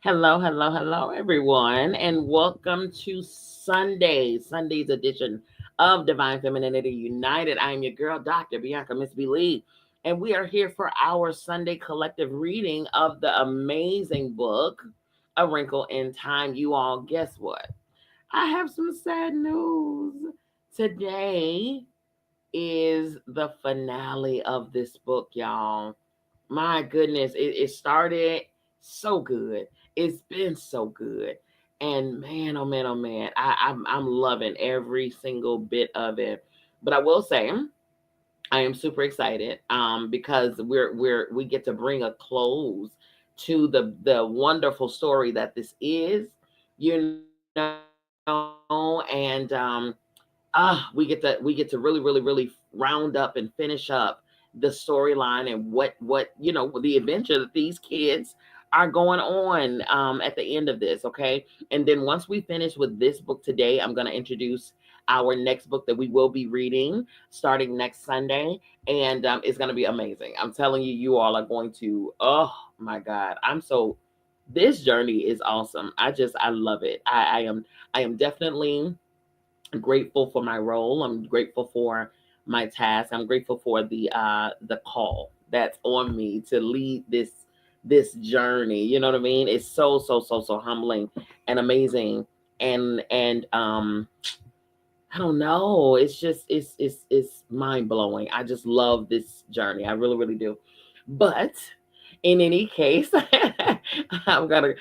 Hello, hello, hello, everyone, and welcome to Sunday's edition of Divine Femininity United. I am your girl, Dr. Bianca, Miss B. Lee, and we are here for our Sunday collective reading of the amazing book, A Wrinkle in Time. You all, guess what? I have some sad news. Today is the finale of this book, y'all. My goodness, it started so good. It's been so good. And man, oh man, oh man, I'm loving every single bit of it. But I will say, I am super excited because we get to bring a close to the wonderful story that this is, and we get to really round up and finish up the storyline and what the adventure that these kids are going on at the end of this. Okay, and then once we finish with this book today, I'm going to introduce our next book that we will be reading starting next Sunday, and it's going to be amazing. I'm telling you, you all are going to, oh my god, this journey is awesome. I love it. I am definitely grateful for my role. I'm grateful for my task. I'm grateful for the call that's on me to lead this journey. You know what I mean? It's so humbling and amazing, and I don't know. It's just it's mind blowing. I just love this journey. I really do. But in any case, I'm gonna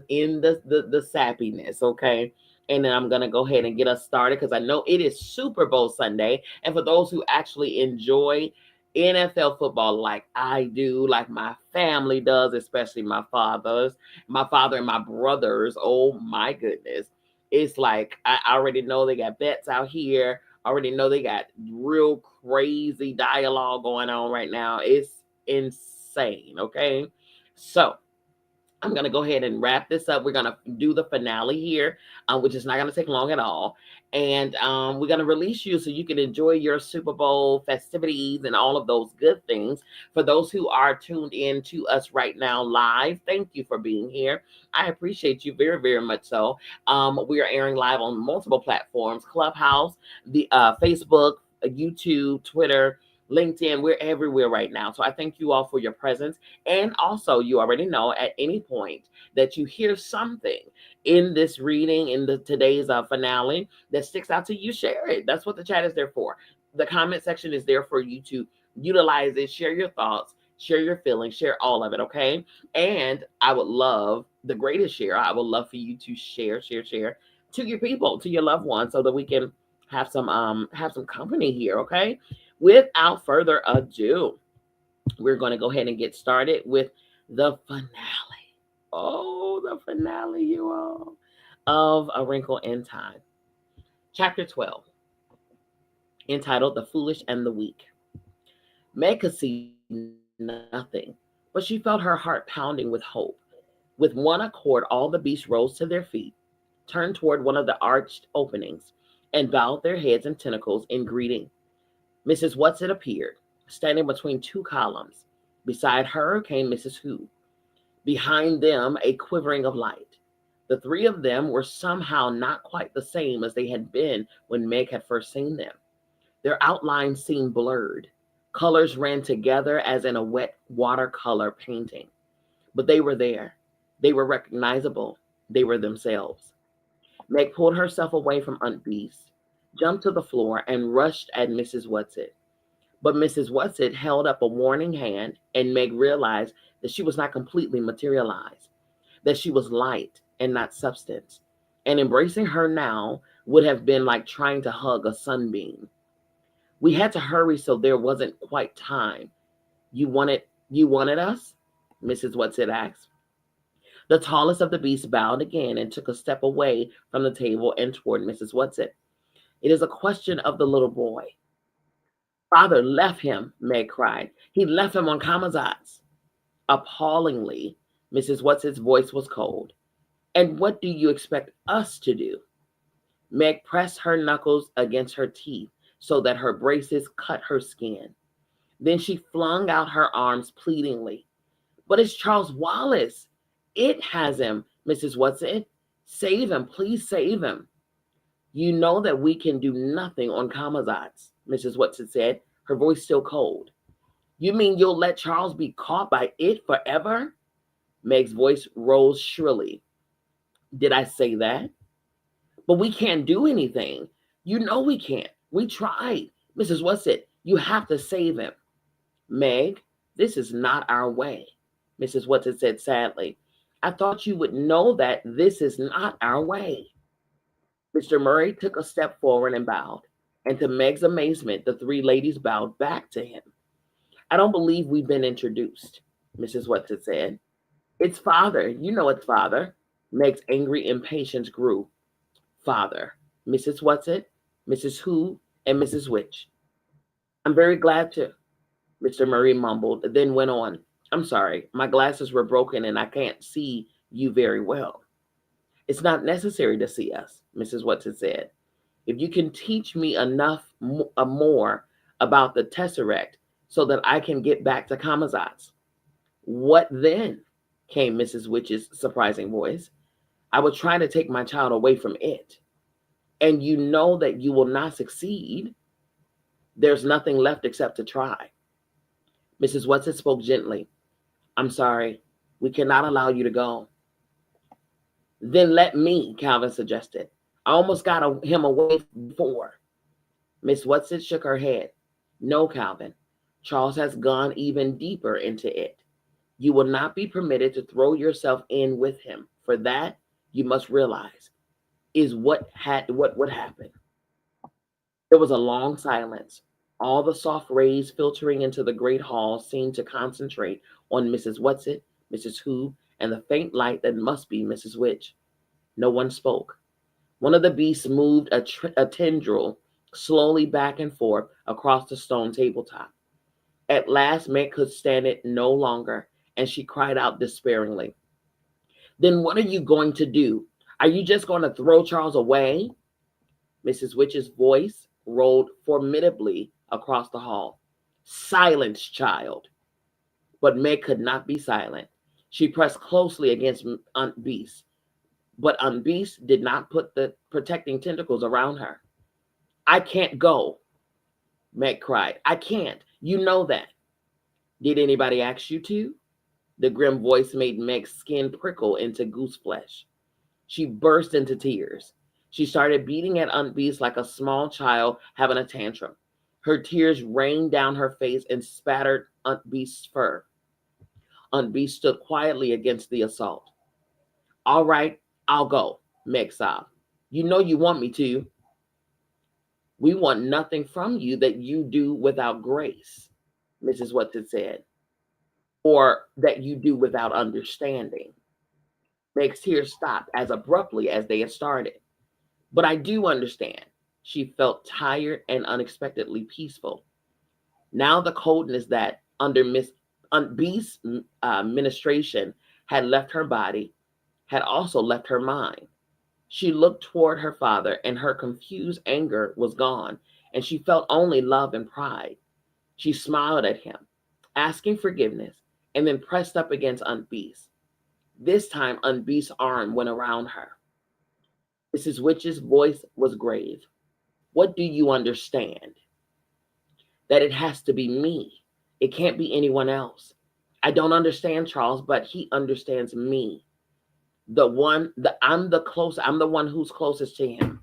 end the sappiness, okay? And then I'm gonna go ahead and get us started because I know it is Super Bowl Sunday, and for those who actually enjoy NFL football like I do, like my family does, especially my father and my brothers. Oh my goodness, it's like I already know they got bets out here. I already know they got real crazy dialogue going on right now. It's insane. Okay. So I'm going to go ahead and wrap this up. We're going to do the finale here, which is not going to take long at all. And we're going to release you so you can enjoy your Super Bowl festivities and all of those good things. For those who are tuned in to us right now live, thank you for being here. I appreciate you very much so. We are airing live on multiple platforms: Clubhouse, the Facebook, YouTube, Twitter, LinkedIn. We're everywhere right now. So I thank you all for your presence. And also, you already know at any point that you hear something in this reading, in the today's finale, that sticks out to you, share it. That's what the chat is there for. The comment section is there for you to utilize it, share your thoughts, share your feelings, share all of it, okay? And I would love the greatest share. I would love for you to share to your people, to your loved ones, so that we can have some company here, okay? Without further ado, we're going to go ahead and get started with the finale. Oh, the finale, you all, of A Wrinkle in Time. Chapter 12, entitled The Foolish and the Weak. Meg could see nothing, but she felt her heart pounding with hope. With one accord, all the beasts rose to their feet, turned toward one of the arched openings, and bowed their heads and tentacles in greeting. Mrs. Whatsit appeared, standing between two columns. Beside her came Mrs. Who. Behind them, a quivering of light. The three of them were somehow not quite the same as they had been when Meg had first seen them. Their outlines seemed blurred. Colors ran together as in a wet watercolor painting. But they were there. They were recognizable. They were themselves. Meg pulled herself away from Aunt Beast, jumped to the floor, and rushed at Mrs. Whatsit. But Mrs. Whatsit held up a warning hand, and Meg realized that she was not completely materialized, that she was light and not substance. And embracing her now would have been like trying to hug a sunbeam. We had to hurry, so there wasn't quite time. You wanted us? Mrs. Whatsit asked. The tallest of the beasts bowed again and took a step away from the table and toward Mrs. Whatsit. It is a question of the little boy. Father left him, Meg cried. He left him on Kamazat's. Appallingly, Mrs. Whatsit's voice was cold. And what do you expect us to do? Meg pressed her knuckles against her teeth so that her braces cut her skin. Then she flung out her arms pleadingly. But it's Charles Wallace. It has him, Mrs. Watson. Save him, please save him. You know that we can do nothing on Kamazats, Mrs. Watson said, her voice still cold. You mean you'll let Charles be caught by it forever? Meg's voice rose shrilly. Did I say that? But we can't do anything. You know we can't. We tried. Mrs. Watson, you have to save him. Meg, this is not our way, Mrs. Watson said sadly. I thought you would know that this is not our way. Mr. Murry took a step forward and bowed, and to Meg's amazement, the three ladies bowed back to him. I don't believe we've been introduced, Mrs. Watson said. It's father. You know it's father. Meg's angry impatience grew. Father, Mrs. Watson, Mrs. Who, and Mrs. Which. I'm very glad to, Mr. Murry mumbled, then went on. I'm sorry, my glasses were broken and I can't see you very well. It's not necessary to see us, Mrs. Watson said. If you can teach me enough more about the tesseract so that I can get back to Kamazats. What then? Came Mrs. Witch's surprising voice. I would try to take my child away from it. And you know that you will not succeed. There's nothing left except to try. Mrs. Watson spoke gently. I'm sorry, we cannot allow you to go. Then let me, Calvin suggested. I almost got him away before. Miss Watson shook her head. No, Calvin. Charles has gone even deeper into it. You will not be permitted to throw yourself in with him. For that, you must realize, is what would happen. There was a long silence. All the soft rays filtering into the great hall seemed to concentrate on Mrs. Watson, Mrs. Who, and the faint light that must be Mrs. Witch. No one spoke. One of the beasts moved a tendril slowly back and forth across the stone tabletop. At last, Meg could stand it no longer, and she cried out despairingly. Then what are you going to do? Are you just going to throw Charles away? Mrs. Witch's voice rolled formidably across the hall. Silence, child. But Meg could not be silent. She pressed closely against Aunt Beast, but Aunt Beast did not put the protecting tentacles around her. I can't go, Meg cried. I can't. You know that. Did anybody ask you to? The grim voice made Meg's skin prickle into goose flesh. She burst into tears. She started beating at Aunt Beast like a small child having a tantrum. Her tears rained down her face and spattered Aunt Beast's fur. Aunt Beast stood quietly against the assault. All right, I'll go, Meg sobbed. You know you want me to. We want nothing from you that you do without grace, Mrs. Watson said, or that you do without understanding. Meg's tears stopped as abruptly as they had started. But I do understand. She felt tired and unexpectedly peaceful. Now the coldness that under Miss Aunt Beast's ministration had left her body had also left her mind. She looked toward her father, and her confused anger was gone, and she felt only love and pride. She smiled at him, asking forgiveness, and then pressed up against Aunt Beast. This time, Aunt Beast's arm went around her. Mrs. Witch's voice was grave. What do you understand? That it has to be me. It can't be anyone else. I don't understand Charles, but he understands me. I'm the one who's closest to him.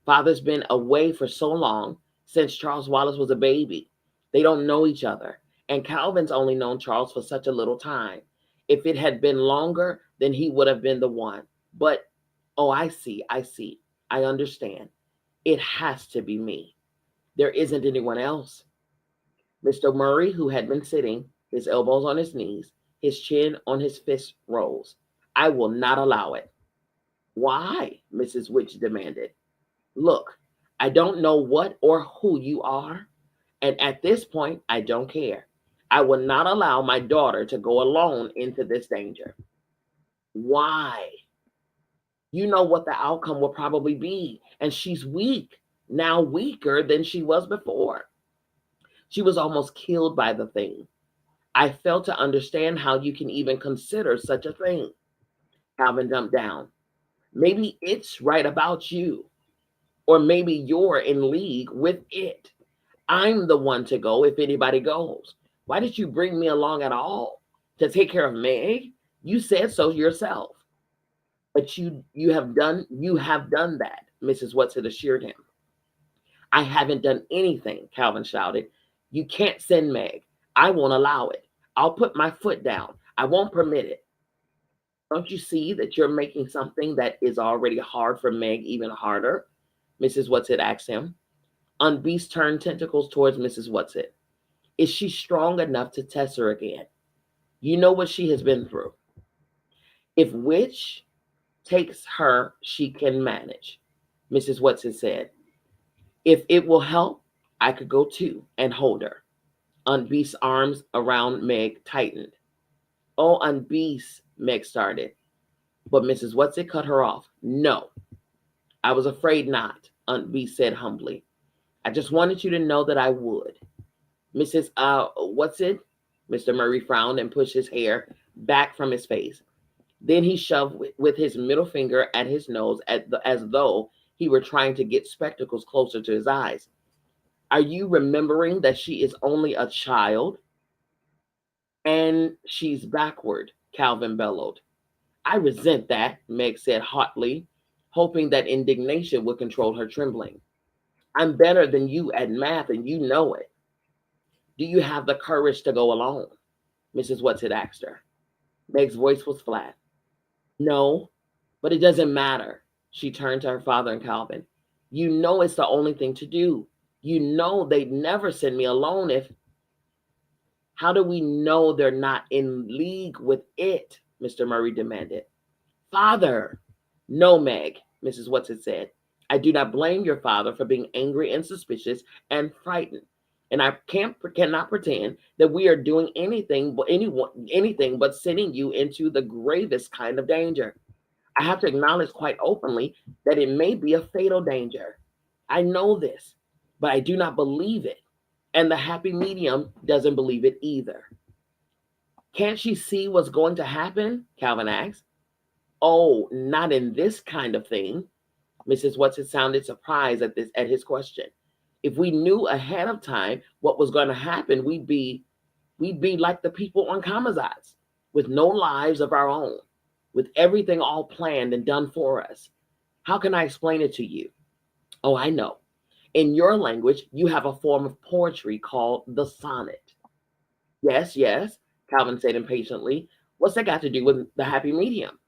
Father's been away for so long, since Charles Wallace was a baby. They don't know each other. And Calvin's only known Charles for such a little time. If it had been longer, then he would have been the one. But, oh, I see. I understand. It has to be me. There isn't anyone else. Mr. Murry, who had been sitting, his elbows on his knees, his chin on his fist, rose. I will not allow it. Why? Mrs. Witch demanded. Look, I don't know what or who you are, and at this point, I don't care. I will not allow my daughter to go alone into this danger. Why? You know what the outcome will probably be, and she's weak, now weaker than she was before. She was almost killed by the thing. I fail to understand how you can even consider such a thing. Calvin jumped down. Maybe it's right about you, or maybe you're in league with it. I'm the one to go if anybody goes. Why did you bring me along at all? To take care of Meg? You said so yourself. But you have done that, Mrs. Watson assured him. I haven't done anything, Calvin shouted. You can't send Meg. I won't allow it. I'll put my foot down. I won't permit it. Don't you see that you're making something that is already hard for Meg even harder? Mrs. Watson asked him. Unbeast turned tentacles towards Mrs. Watson. Is she strong enough to test her again? You know what she has been through. If Witch takes her, she can manage, Mrs. Watson said. If it will help, I could go too and hold her. Unbeast's arms around Meg tightened. Oh, Unbeast, Meg started. But Mrs. Watson cut her off. No, I was afraid not, Unbeast said humbly. I just wanted you to know that I would. Mrs. Watson? Mr. Murry frowned and pushed his hair back from his face. Then he shoved with his middle finger at his nose as though he were trying to get spectacles closer to his eyes. Are you remembering that she is only a child? And she's backward, Calvin bellowed. I resent that, Meg said hotly, hoping that indignation would control her trembling. I'm better than you at math, and you know it. Do you have the courage to go alone? Mrs. Watson asked her. Meg's voice was flat. No, but it doesn't matter. She turned to her father and Calvin. You know it's the only thing to do. You know they'd never send me alone if... How do we know they're not in league with it? Mr. Murry demanded. Father! No, Meg, Mrs. Watson said. I do not blame your father for being angry and suspicious and frightened. And I cannot pretend that we are doing anything but sending you into the gravest kind of danger. I have to acknowledge quite openly that it may be a fatal danger. I know this, but I do not believe it. And the happy medium doesn't believe it either. Can't she see what's going to happen? Calvin asked. Oh, not in this kind of thing. Mrs. Watson sounded surprised at his question. If we knew ahead of time what was going to happen, we'd be like the people on Kamazats, with no lives of our own, with everything all planned and done for us. How can I explain it to you? Oh, I know. In your language, you have a form of poetry called the sonnet. Yes, yes, Calvin said impatiently. What's that got to do with the happy medium?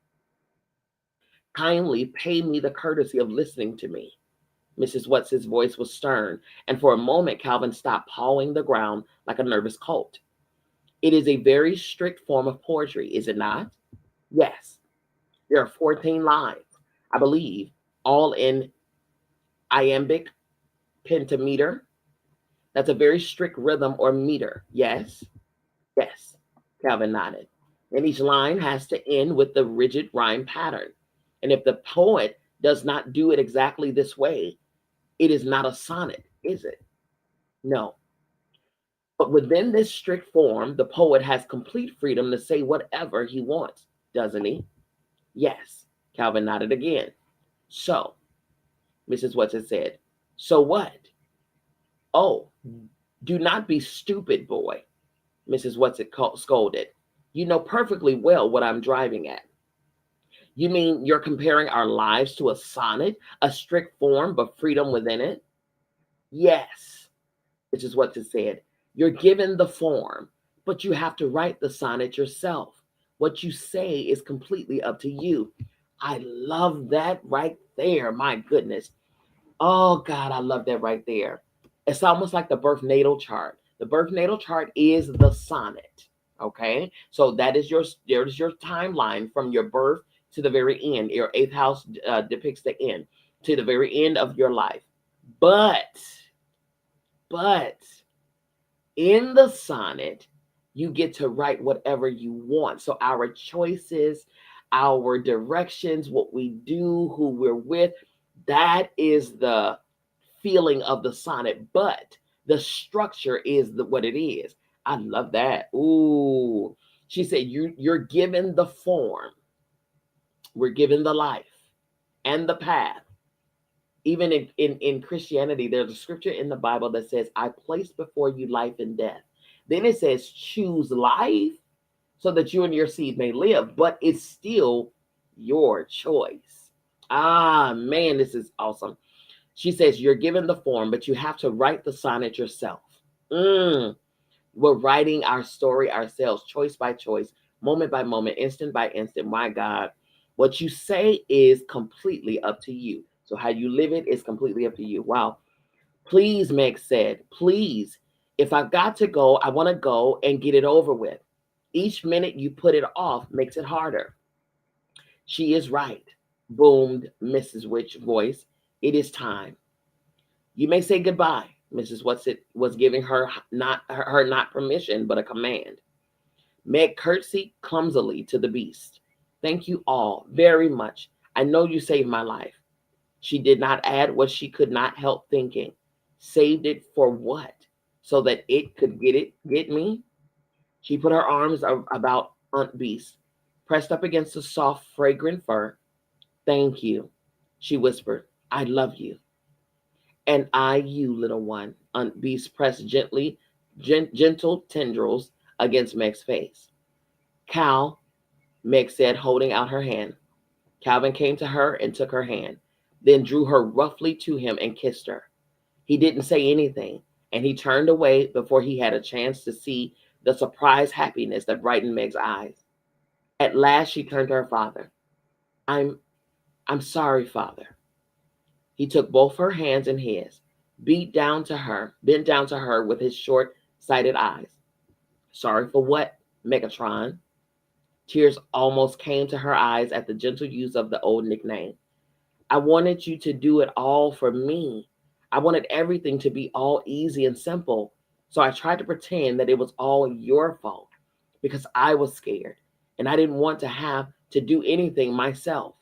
Kindly pay me the courtesy of listening to me. Mrs. Watson's voice was stern, and for a moment Calvin stopped pawing the ground like a nervous colt. It is a very strict form of poetry, is it not? Yes. There are 14 lines, I believe, all in iambic pentameter. That's a very strict rhythm or meter. Yes? Yes, Calvin nodded. And each line has to end with the rigid rhyme pattern. And if the poet does not do it exactly this way, it is not a sonnet, is it? No. But within this strict form, the poet has complete freedom to say whatever he wants, doesn't he? Yes. Calvin nodded again. So, Mrs. Watson said, so what? Oh, do not be stupid, boy, Mrs. Watson scolded. You know perfectly well what I'm driving at. You mean you're comparing our lives to a sonnet, a strict form, but freedom within it? Yes, which is what it said. You're given the form, but you have to write the sonnet yourself. What you say is completely up to you. I love that right there. My goodness. Oh, God, I love that right there. It's almost like the birth natal chart. The birth natal chart is the sonnet. Okay, so there's your timeline from your birth to the very end. Your eighth house depicts the end to the very end of your life. But in the sonnet, you get to write whatever you want. So our choices, our directions, what we do, who we're with, that is the feeling of the sonnet. But the structure is what it is. I love that. Ooh. She said, you're given the form, We're given the life and the path. Even in Christianity, there's a scripture in the Bible that says, I place before you life and death. Then it says, choose life so that you and your seed may live, but it's still your choice. Ah, man, this is awesome. She says, you're given the form, but you have to write the sonnet yourself. We're writing our story ourselves, choice by choice, moment by moment, instant by instant. My God, what you say is completely up to you. So how you live it is completely up to you. Wow. Please, Meg said, please, if I've got to go, I want to go and get it over with. Each minute you put it off makes it harder. She is right, boomed Mrs. Witch's voice. It is time. You may say goodbye. Mrs. Whatsit was giving her not permission, but a command. Meg curtsied clumsily to the beast. Thank you all very much. I know you saved my life. She did not add what she could not help thinking. Saved it for what? So that it could get me? She put her arms about Aunt Beast, pressed up against the soft, fragrant fur. Thank you, she whispered. I love you. And I you, little one. Aunt Beast pressed gentle tendrils against Meg's face. Cal, Meg said, holding out her hand. Calvin came to her and took her hand, then drew her roughly to him and kissed her. He didn't say anything, and he turned away before he had a chance to see the surprised happiness that brightened Meg's eyes. At last she turned to her father. I'm sorry, Father. He took both her hands in his, bent down to her with his short-sighted eyes. Sorry for what, Megatron? Tears almost came to her eyes at the gentle use of the old nickname. I wanted you to do it all for me. I wanted everything to be all easy and simple. So I tried to pretend that it was all your fault because I was scared and I didn't want to have to do anything myself.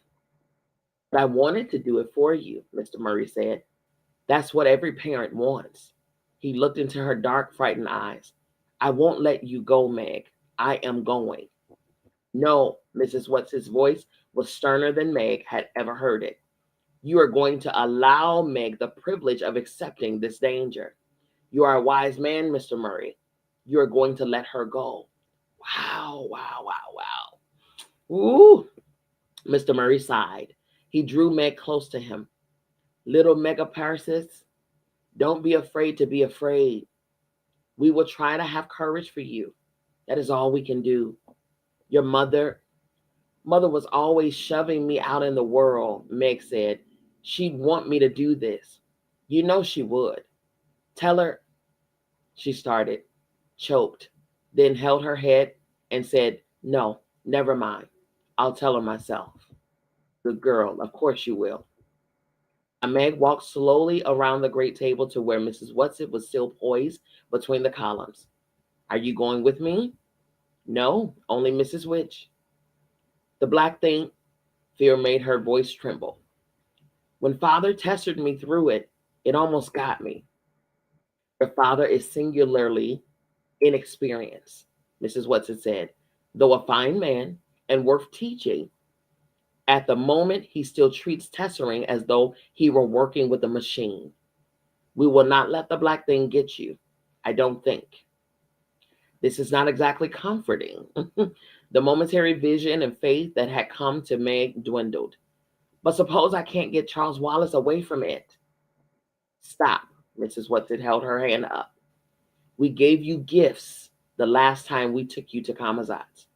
But I wanted to do it for you, Mr. Murry said. That's what every parent wants. He looked into her dark, frightened eyes. I won't let you go, Meg. I am going. No, Mrs. What's-his voice was sterner than Meg had ever heard it. You are going to allow Meg the privilege of accepting this danger. You are a wise man, Mr. Murry. You are going to let her go. Wow, wow, wow, wow. Ooh, Mr. Murry sighed. He drew Meg close to him. Little Megaparsis, don't be afraid to be afraid. We will try to have courage for you. That is all we can do. Your mother was always shoving me out in the world, Meg said. She'd want me to do this. You know she would. Tell her, she started, choked, then held her head and said, no, never mind. I'll tell her myself. Good girl, of course you will. Meg walked slowly around the great table to where Mrs. Whatsit was still poised between the columns. Are you going with me? No, only Mrs. Witch. The black thing, fear made her voice tremble. When Father tested me through it, it almost got me. Your father is singularly inexperienced, Mrs. Whatsit said, though a fine man and worth teaching. At the moment, he still treats Tessering as though he were working with a machine. We will not let the black thing get you, I don't think. This is not exactly comforting. The momentary vision and faith that had come to Meg dwindled. But suppose I can't get Charles Wallace away from it. Stop, Mrs. Whatsit held her hand up. We gave you gifts the last time we took you to Kamazat.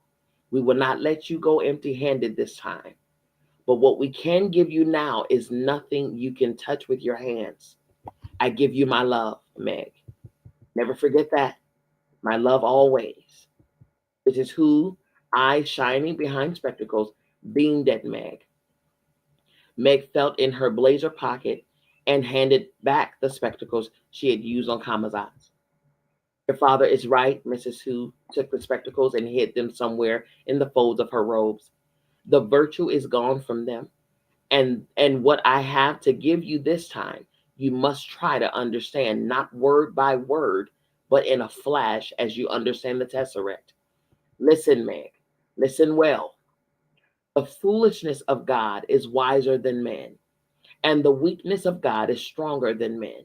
We will not let you go empty-handed this time. But what we can give you now is nothing you can touch with your hands. I give you my love, Meg. Never forget that. My love always. This is who, eyes shining behind spectacles, beamed at Meg. Meg felt in her blazer pocket and handed back the spectacles she had used on Kamazat. Your father is right, Mrs. Hu took the spectacles and hid them somewhere in the folds of her robes. The virtue is gone from them. And what I have to give you this time, you must try to understand, not word by word, but in a flash as you understand the Tesseract. Listen, Meg. Listen well. The foolishness of God is wiser than men, and the weakness of God is stronger than men.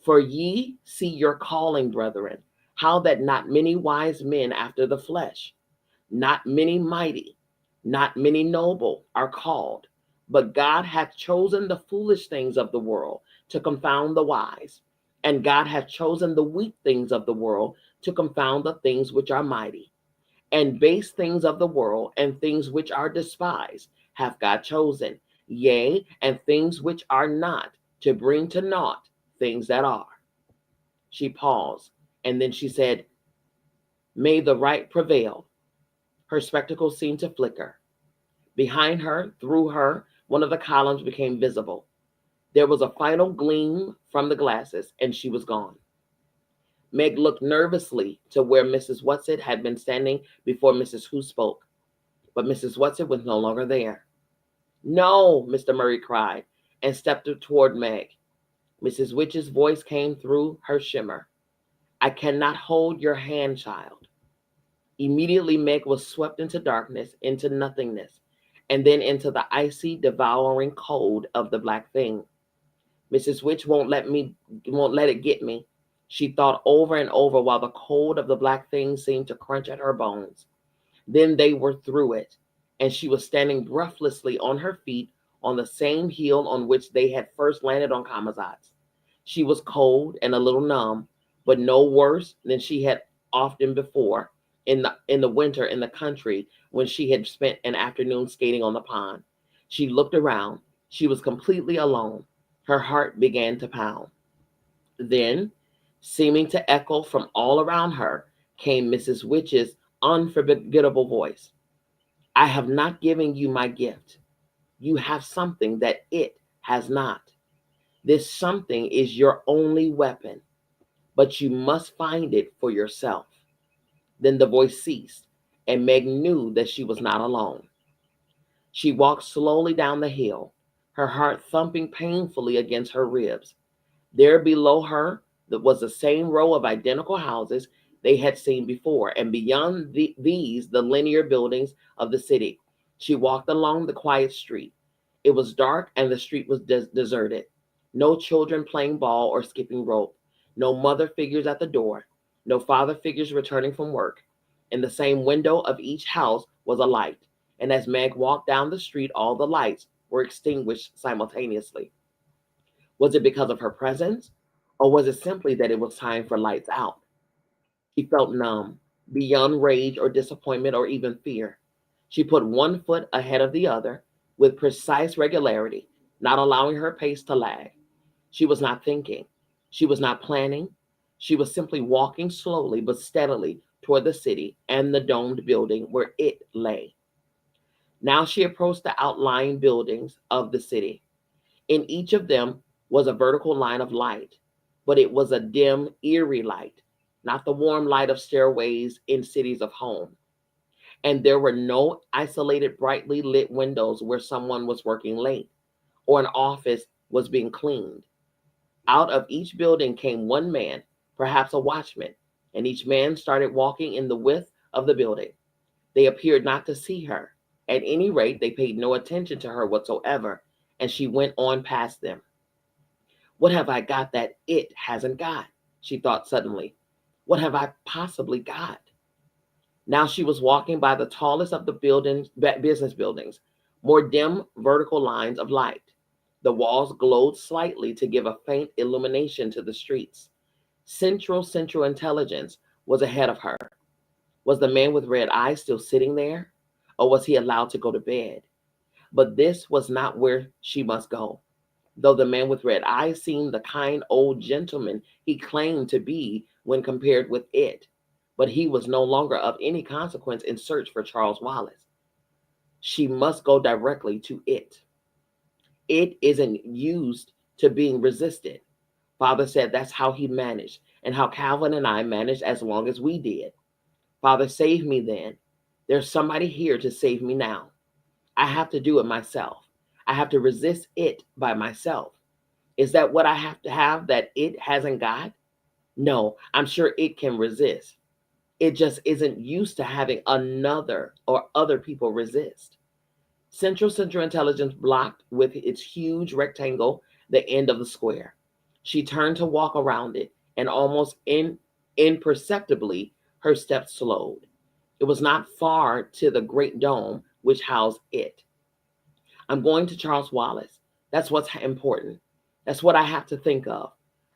For ye see your calling, brethren, how that not many wise men after the flesh, not many mighty, not many noble are called, but God hath chosen the foolish things of the world to confound the wise, and God hath chosen the weak things of the world to confound the things which are mighty, and base things of the world and things which are despised hath God chosen, yea, and things which are not, to bring to naught things that are. She paused, and then she said, May the right prevail. Her spectacles seemed to flicker. Behind her, through her, one of the columns became visible. There was a final gleam from the glasses, and she was gone. Meg looked nervously to where Mrs. Whatsit had been standing before Mrs. Who spoke, but Mrs. Whatsit was no longer there. No, Mr. Murry cried, and stepped toward Meg. Mrs. Witch's voice came through her shimmer. I cannot hold your hand, child. Immediately, Meg was swept into darkness, into nothingness, and then into the icy, devouring cold of the black thing. Mrs. Witch won't let it get me, she thought over and over while the cold of the black thing seemed to crunch at her bones. Then they were through it, and she was standing breathlessly on her feet on the same heel on which they had first landed on Kamazat's. She was cold and a little numb, but no worse than she had often before in the winter in the country when she had spent an afternoon skating on the pond. She looked around. She was completely alone. Her heart began to pound. Then, seeming to echo from all around her, came Mrs. Witch's unforgettable voice. I have not given you my gift. You have something that it has not. This something is your only weapon, but you must find it for yourself. Then the voice ceased, and Meg knew that she was not alone. She walked slowly down the hill, her heart thumping painfully against her ribs. There below her was the same row of identical houses they had seen before, and beyond these, the linear buildings of the city. She walked along the quiet street. It was dark, and the street was deserted. No children playing ball or skipping rope. No mother figures at the door. No father figures returning from work. In the same window of each house was a light, and as Meg walked down the street, all the lights were extinguished simultaneously. Was it because of her presence, or was it simply that it was time for lights out? She felt numb, beyond rage or disappointment or even fear. She put one foot ahead of the other with precise regularity, not allowing her pace to lag. She was not thinking. She was not planning. She was simply walking slowly but steadily toward the city and the domed building where it lay. Now she approached the outlying buildings of the city. In each of them was a vertical line of light, but it was a dim, eerie light, not the warm light of stairways in cities of home. And there were no isolated, brightly lit windows where someone was working late or an office was being cleaned. Out of each building came one man, perhaps a watchman, and each man started walking in the width of the building. They appeared not to see her. At any rate, they paid no attention to her whatsoever, and she went on past them. What have I got that it hasn't got? She thought suddenly. What have I possibly got? Now she was walking by the tallest of the business buildings, more dim vertical lines of light. The walls glowed slightly to give a faint illumination to the streets. Central Intelligence was ahead of her. Was the man with red eyes still sitting there, or was he allowed to go to bed? But this was not where she must go. Though the man with red eyes seemed the kind old gentleman he claimed to be when compared with it, but he was no longer of any consequence in search for Charles Wallace. She must go directly to it. It isn't used to being resisted. Father said that's how he managed, and how Calvin and I managed as long as we did. Father, save me then. There's somebody here to save me now. I have to do it myself. I have to resist it by myself. Is that what I have to have that it hasn't got? No, I'm sure it can resist. It just isn't used to having another or other people resist. Central Intelligence blocked with its huge rectangle the end of the square. She turned to walk around it, and almost imperceptibly her steps slowed. It was not far to the great dome which housed it. I'm going to Charles Wallace. That's what's important. That's what I have to think of.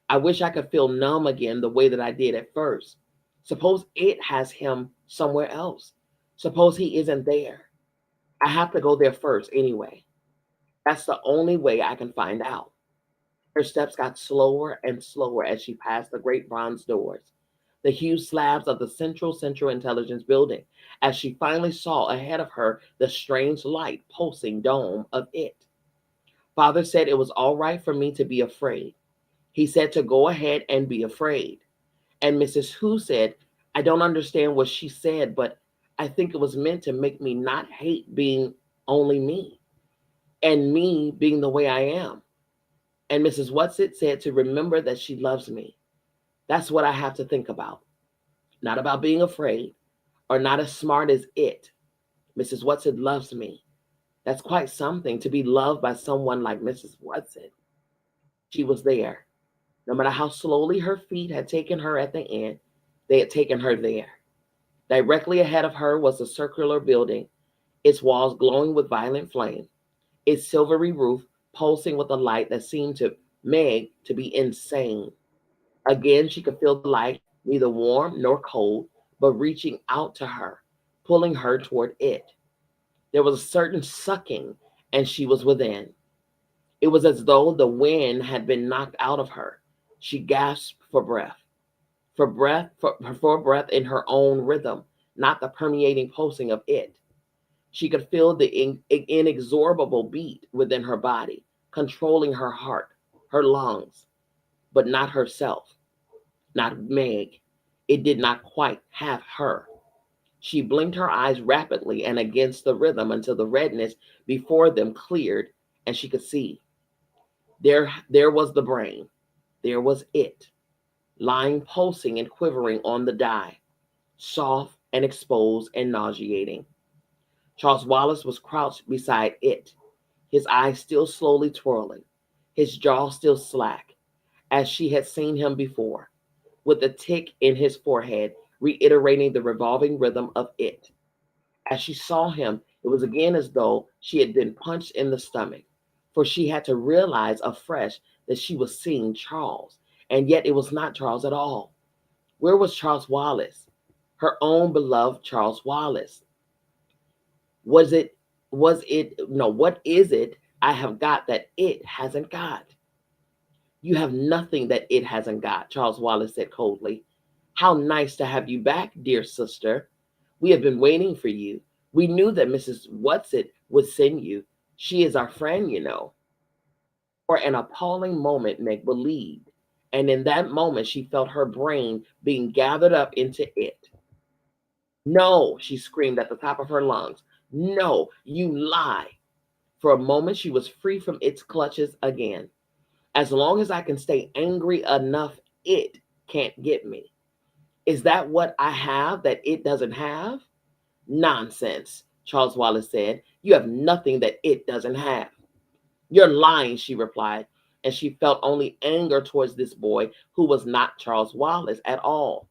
I wish I could feel numb again the way that I did at first. Suppose it has him somewhere else. Suppose he isn't there. I have to go there first anyway. That's the only way I can find out. Her steps got slower and slower as she passed the great bronze doors, the huge slabs of the Central Intelligence building, as she finally saw ahead of her the strange light pulsing dome of it. Father said it was all right for me to be afraid. He said to go ahead and be afraid. And Mrs. Who said, I don't understand what she said, but I think it was meant to make me not hate being only me and me being the way I am. And Mrs. Whatsit said to remember that she loves me. That's what I have to think about. Not about being afraid or not as smart as it. Mrs. Whatsit loves me. That's quite something to be loved by someone like Mrs. Whatsit. She was there. No matter how slowly her feet had taken her at the end, they had taken her there. Directly ahead of her was a circular building, its walls glowing with violent flame, its silvery roof pulsing with a light that seemed to Meg to be insane. Again, she could feel the light, neither warm nor cold, but reaching out to her, pulling her toward it. There was a certain sucking, and she was within. It was as though the wind had been knocked out of her. She gasped for breath in her own rhythm, not the permeating pulsing of it. She could feel the inexorable beat within her body, controlling her heart, her lungs, but not herself, not Meg. It did not quite have her. She blinked her eyes rapidly and against the rhythm until the redness before them cleared and she could see. There was the brain. There was it, lying pulsing and quivering on the die, soft and exposed and nauseating. Charles Wallace was crouched beside it, his eyes still slowly twirling, his jaw still slack, as she had seen him before, with a tick in his forehead, reiterating the revolving rhythm of it. As she saw him, it was again as though she had been punched in the stomach, for she had to realize afresh that she was seeing Charles, and yet it was not Charles at all. Where was Charles Wallace? Her own beloved Charles Wallace. What is it I have got that it hasn't got? You have nothing that it hasn't got, Charles Wallace said coldly. How nice to have you back, dear sister. We have been waiting for you. We knew that Mrs. Whatsit would send you. She is our friend, you know. For an appalling moment, Meg believed, and in that moment she felt her brain being gathered up into it. No, she screamed at the top of her lungs. No, you lie. For a moment she was free from its clutches again. As long as I can stay angry enough, it can't get me. Is that what I have that it doesn't have? Nonsense, Charles Wallace said. You have nothing that it doesn't have. You're lying, she replied, and she felt only anger towards this boy who was not Charles Wallace at all.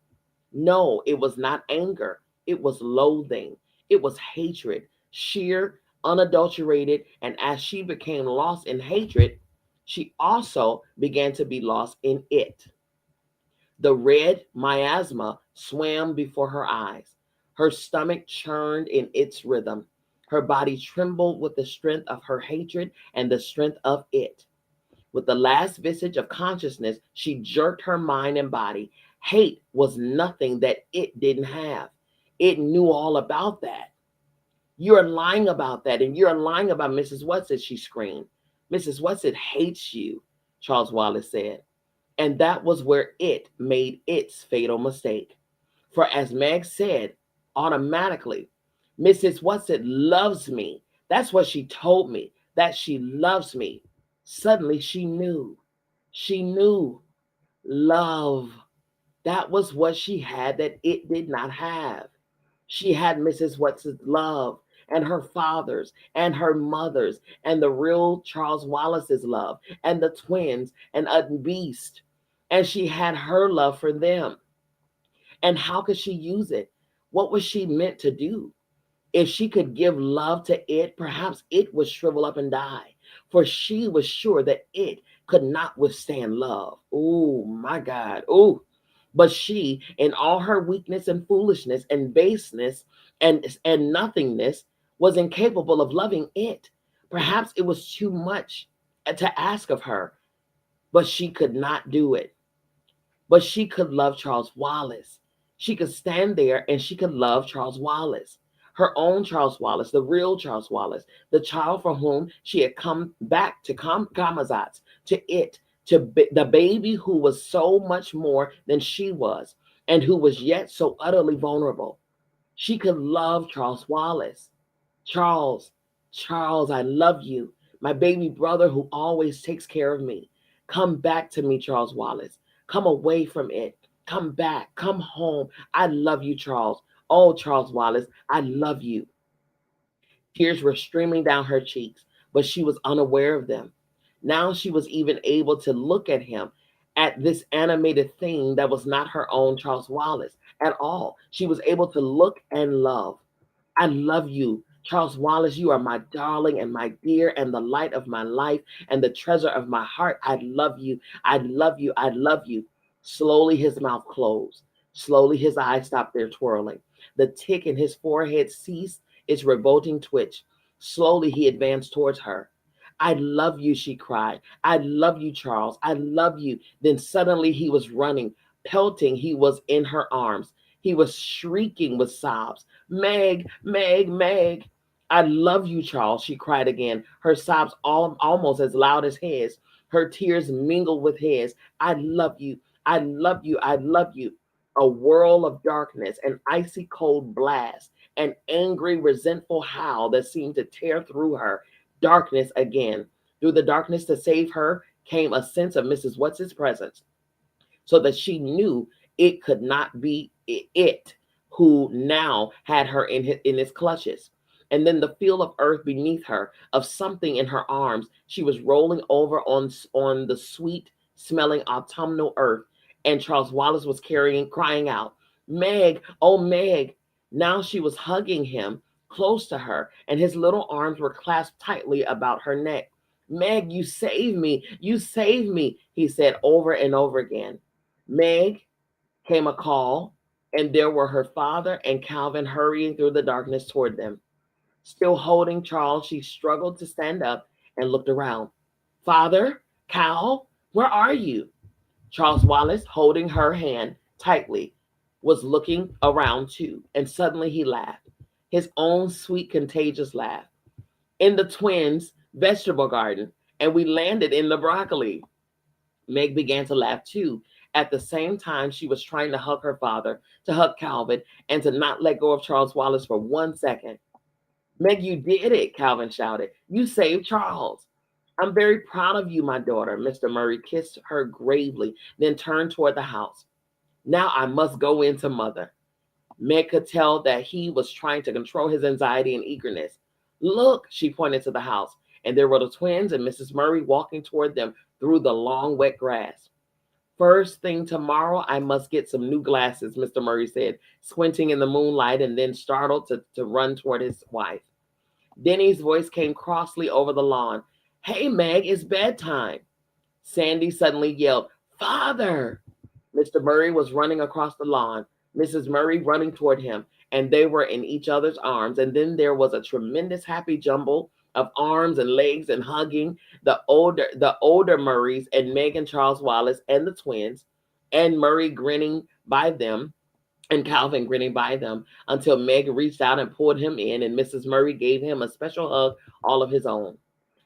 No, it was not anger. It was loathing. It was hatred, sheer, unadulterated, and as she became lost in hatred, she also began to be lost in it. The red miasma swam before her eyes. Her stomach churned in its rhythm. Her body trembled with the strength of her hatred and the strength of it. With the last vestige of consciousness, she jerked her mind and body. Hate was nothing that it didn't have. It knew all about that. You're lying about that, and you're lying about Mrs. Whatsit, she screamed. Mrs. Whatsit hates you, Charles Wallace said. And that was where it made its fatal mistake. For as Meg said, automatically, Mrs. Whatsit loves me. That's what she told me, that she loves me. Suddenly she knew. She knew love. That was what she had that it did not have. She had Mrs. Whats's love, and her father's and her mother's and the real Charles Wallace's love and the twins and a beast. And she had her love for them. And how could she use it? What was she meant to do? If she could give love to it, perhaps it would shrivel up and die. For she was sure that it could not withstand love. Oh, my God. Oh, but she, in all her weakness and foolishness and baseness and nothingness, was incapable of loving it. Perhaps it was too much to ask of her, but she could not do it. But she could love Charles Wallace. She could stand there and she could love Charles Wallace, her own Charles Wallace, the real Charles Wallace, the child for whom she had come back to Kamazats, to it, the baby who was so much more than she was and who was yet so utterly vulnerable. She could love Charles Wallace. Charles, Charles, I love you. My baby brother who always takes care of me. Come back to me, Charles Wallace. Come away from it. Come back. Come home. I love you, Charles. Oh, Charles Wallace, I love you. Tears were streaming down her cheeks, but she was unaware of them. Now she was even able to look at him, at this animated thing that was not her own Charles Wallace at all. She was able to look and love. I love you. Charles Wallace, you are my darling and my dear and the light of my life and the treasure of my heart. I love you. I love you. I love you. Slowly his mouth closed. Slowly his eyes stopped their twirling. The tick in his forehead ceased its revolting twitch. Slowly he advanced towards her. I love you, she cried. I love you, Charles. I love you. Then suddenly he was running, pelting. He was in her arms. He was shrieking with sobs. Meg, Meg, Meg. I love you, Charles, she cried again, her sobs almost as loud as his. Her tears mingled with his. I love you. I love you. I love you. A whirl of darkness, an icy cold blast, an angry, resentful howl that seemed to tear through her. Darkness again. Through the darkness to save her came a sense of Mrs. What's-its presence, so that she knew it could not be it who now had her in his clutches. And then the feel of earth beneath her, of something in her arms. She was rolling over on the sweet smelling autumnal earth. And Charles Wallace was crying out, Meg, oh Meg. Now she was hugging him close to her, and his little arms were clasped tightly about her neck. Meg, you save me. You save me, he said over and over again. Meg, came a call, and there were her father and Calvin hurrying through the darkness toward them. Still holding Charles, she struggled to stand up and looked around. Father, Cal, where are you? Charles Wallace, holding her hand tightly, was looking around too, and suddenly he laughed, his own sweet, contagious laugh. In the twins' vegetable garden, and we landed in the broccoli. Meg began to laugh too. At the same time, she was trying to hug her father, to hug Calvin, and to not let go of Charles Wallace for 1 second. Meg, you did it, Calvin shouted. You saved Charles. I'm very proud of you, my daughter. Mr. Murry kissed her gravely, then turned toward the house. Now I must go in to mother. Meg could tell that he was trying to control his anxiety and eagerness. Look, she pointed to the house, and there were the twins and Mrs. Murry walking toward them through the long, wet grass. First thing tomorrow, I must get some new glasses, Mr. Murry said, squinting in the moonlight and then startled to run toward his wife. Denny's voice came crossly over the lawn. Hey, Meg, it's bedtime. Sandy suddenly yelled, Father! Mr. Murry was running across the lawn, Mrs. Murry running toward him, and they were in each other's arms. And then there was a tremendous happy jumble of arms and legs and hugging, the older Murrays and Meg and Charles Wallace and the twins, and Murry grinning by them, and Calvin grinning by them, until Meg reached out and pulled him in, and Mrs. Murry gave him a special hug all of his own.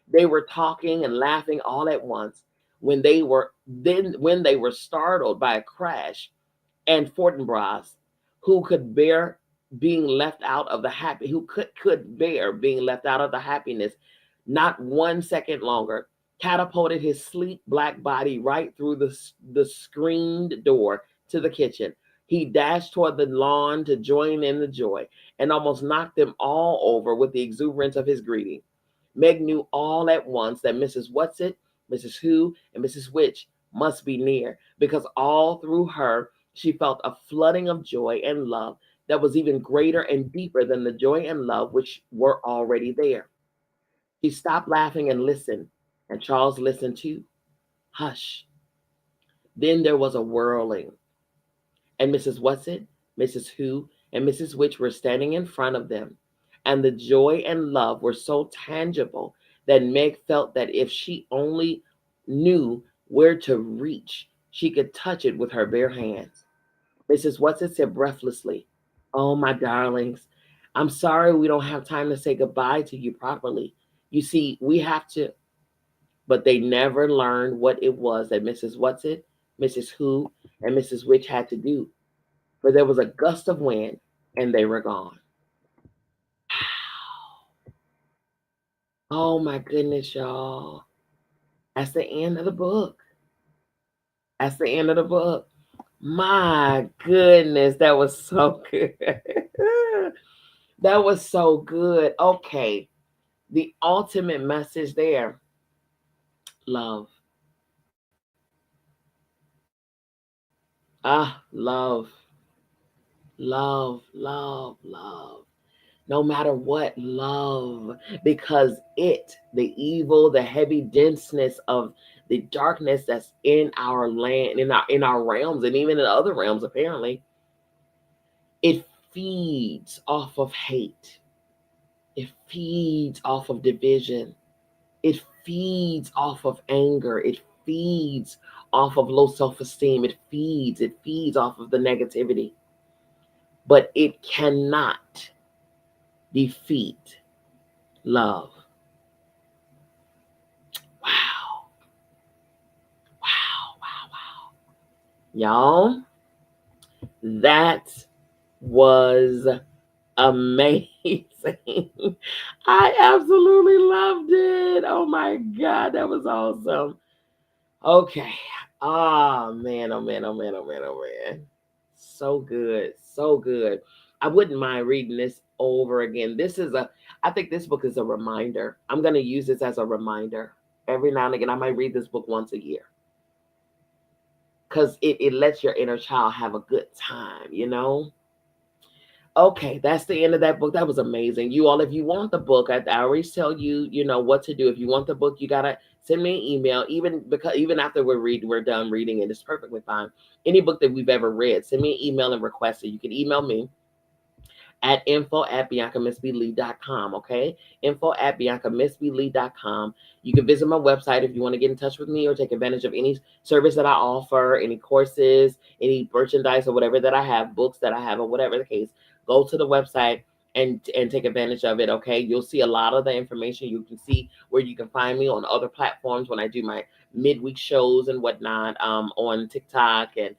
They were talking and laughing all at once when they were startled by a crash, and Fortinbras, who could bear being left out of the happiness not 1 second longer, catapulted his sleek black body right through the screened door to the kitchen. He dashed toward the lawn to join in the joy and almost knocked them all over with the exuberance of his greeting. Meg knew all at once that Mrs. Whatsit, Mrs. Who, and Mrs. Which must be near, because all through her she felt a flooding of joy and love that was even greater and deeper than the joy and love which were already there. She stopped laughing and listened, and Charles listened too. Hush. Then there was a whirling, and Mrs. Whatsit, Mrs. Who, and Mrs. Which were standing in front of them, and the joy and love were so tangible that Meg felt that if she only knew where to reach, she could touch it with her bare hands. Mrs. Whatsit said breathlessly, "Oh, my darlings, I'm sorry we don't have time to say goodbye to you properly. You see, we have to." But they never learned what it was that Mrs. Whatsit, Mrs. Who, and Mrs. Which had to do, for there was a gust of wind and they were gone. Oh my goodness, y'all. That's the end of the book. That's the end of the book. My goodness, that was so good. That was so good. Okay. The ultimate message there, love. Love. Love, love, love. No matter what, love, because the evil, the heavy denseness of the darkness that's in our land, in our realms, and even in other realms, apparently, it feeds off of hate. It feeds off of division. It feeds off of anger. It feeds off of low self-esteem. It feeds off of the negativity. But it cannot defeat love. Wow. Wow, wow, wow. Y'all, that was amazing. I absolutely loved it. Oh my God, that was awesome. Okay. Oh man, oh man, oh man, oh man, oh man. So good, so good. I wouldn't mind reading this over again. I think this book is a reminder. I'm going to use this as a reminder. Every now and again, I might read this book once a year because it lets your inner child have a good time, you know? Okay, that's the end of that book. That was amazing. You all, if you want the book, I always tell you, what to do. If you want the book, you gotta send me an email. Even after we're done reading it, it's perfectly fine. Any book that we've ever read, send me an email and request it. You can email me at info@biancamissblee.com. Okay, info@biancamissblee.com. You can visit my website if you want to get in touch with me or take advantage of any service that I offer, any courses, any merchandise or whatever that I have, books that I have, or whatever the case. Go to the website and take advantage of it. Okay, you'll see a lot of the information. You can see where you can find me on other platforms when I do my midweek shows and whatnot, on TikTok. And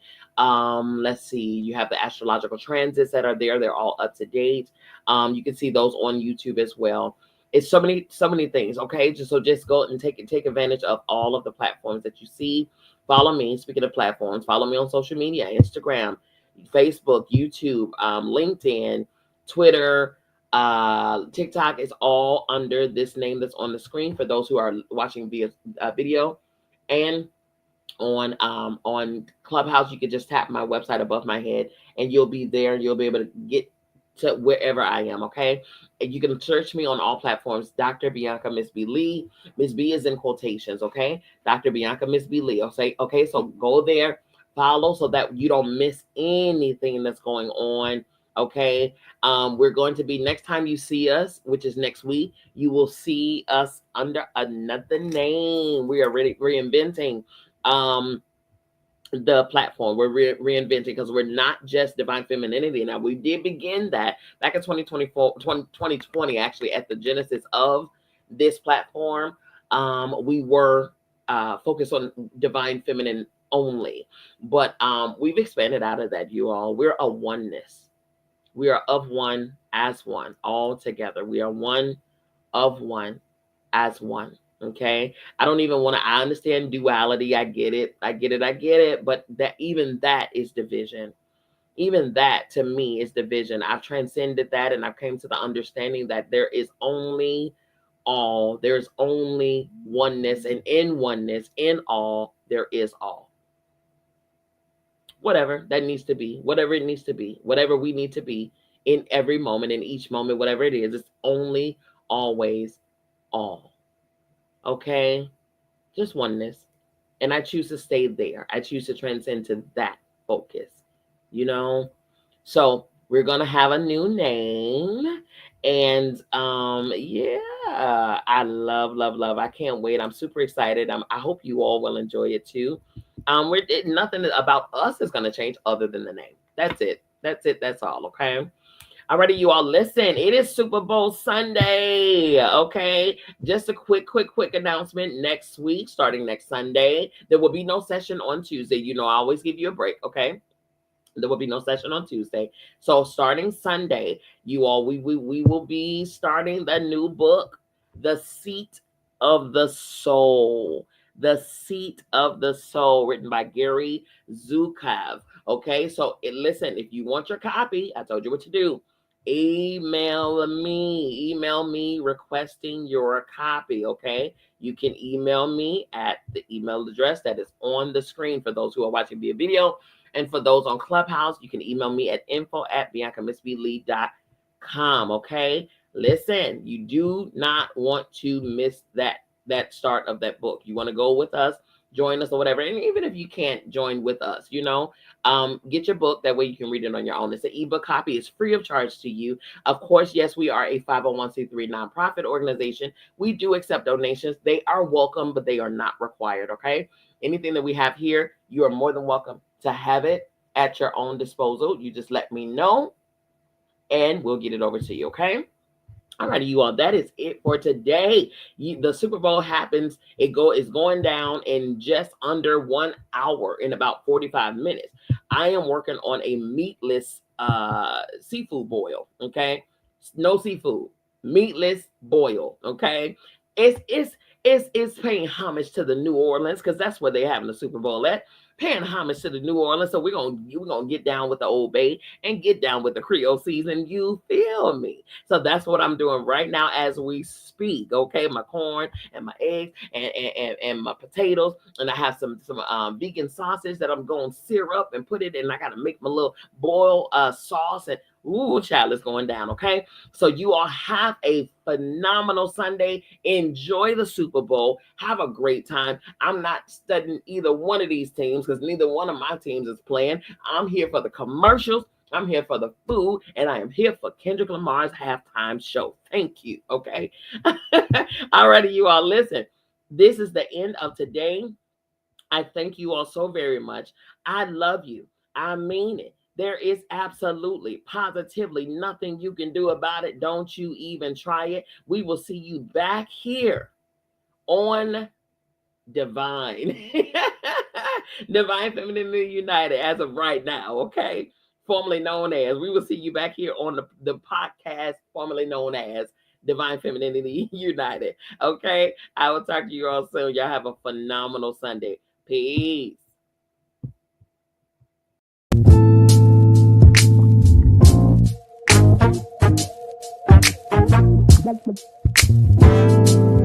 let's see, you have the astrological transits that are there. They're all up to date. You can see those on YouTube as well. It's so many things. Okay, just go and take advantage of all of the platforms that you see. Follow me. Speaking of platforms, follow me on social media: Instagram, Facebook, YouTube, LinkedIn, Twitter, TikTok. Is all under this name that's on the screen for those who are watching via video. And on Clubhouse, you can just tap my website above my head and you'll be there. You'll be able to get to wherever I am. Okay, and you can search me on all platforms. Dr. Bianca Miss B Lee. Miss B is in quotations. Okay, Dr. Bianca Miss B Lee. Okay, so go there, follow, so that you don't miss anything that's going on. Okay, we're going to be, next time you see us, which is next week, you will see us under another name. We are really reinventing the platform. We're reinventing, because we're not just Divine Femininity. Now, we did begin that back in 2020, actually, at the genesis of this platform. We were focused on Divine Feminine only, but we've expanded out of that, you all. We're a oneness. We are of one, as one, all together. We are one, of one, as one. Okay, I understand duality. I get it. But that, even that is division. Even that to me is division. I've transcended that, and I've came to the understanding that there is only all. There's only oneness, and in oneness, in all, there is all. Whatever that needs to be, whatever it needs to be, whatever we need to be in every moment, in each moment, whatever it is, it's only, always, all. Okay? Just oneness. And I choose to stay there. I choose to transcend to that focus, you know? So we're going to have a new name. And yeah, I love. I can't wait. I'm super excited. I hope you all will enjoy it too. Nothing about us is going to change other than the name. That's it. That's all. Okay. Alrighty, you all, listen, it is Super Bowl Sunday, okay? Just a quick announcement. Next week, starting next Sunday, there will be no session on Tuesday. You know, I always give you a break, okay? There will be no session on Tuesday. So starting Sunday, you all, we will be starting the new book, The Seat of the Soul. The Seat of the Soul, written by Gary Zukav. Okay, so listen, if you want your copy, I told you what to do. Email me requesting your copy, okay? You can email me at the email address that is on the screen for those who are watching via video. And for those on Clubhouse, you can email me at info@biancamissblee.com, okay? Listen, you do not want to miss that start of that book. You want to go with us, join us or whatever. And even if you can't join with us, you know, get your book. That way you can read it on your own. It's an ebook copy. It's free of charge to you. Of course, yes, we are a 501c3 nonprofit organization. We do accept donations. They are welcome, but they are not required, okay? Anything that we have here, you are more than welcome to have it at your own disposal. You just let me know and we'll get it over to you, okay? All righty, you all, that is it for today. The Super Bowl happens. It's going down in just under 1 hour, in about 45 minutes. I am working on a meatless seafood boil, okay? No seafood, meatless boil, okay? It's paying homage to the New Orleans, because that's where they having the Super Bowl at. Paying homage to the New Orleans. So we're gonna get down with the Old Bay and get down with the Creole season. You feel me? So that's what I'm doing right now as we speak. Okay, my corn and my eggs and my potatoes, and I have some vegan sausage that I'm going to sear up and put it in. I gotta make my little boil sauce, and ooh, child, is going down. Okay, so you all have a phenomenal Sunday. Enjoy the Super Bowl. Have a great time. I'm not studying either one of these teams because neither one of my teams is playing. I'm here for the commercials. I'm here for the food, and I am here for Kendrick Lamar's halftime show. Thank you. Okay. Alrighty, you all, listen. This is the end of today. I thank you all so very much. I love you. I mean it. There is absolutely, positively nothing you can do about it. Don't you even try it. We will see you back here on Divine. Divine Femininity United as of right now, okay? Formerly known as. We will see you back here on the podcast formerly known as Divine Femininity United, okay? I will talk to you all soon. Y'all have a phenomenal Sunday. Peace. Thank you.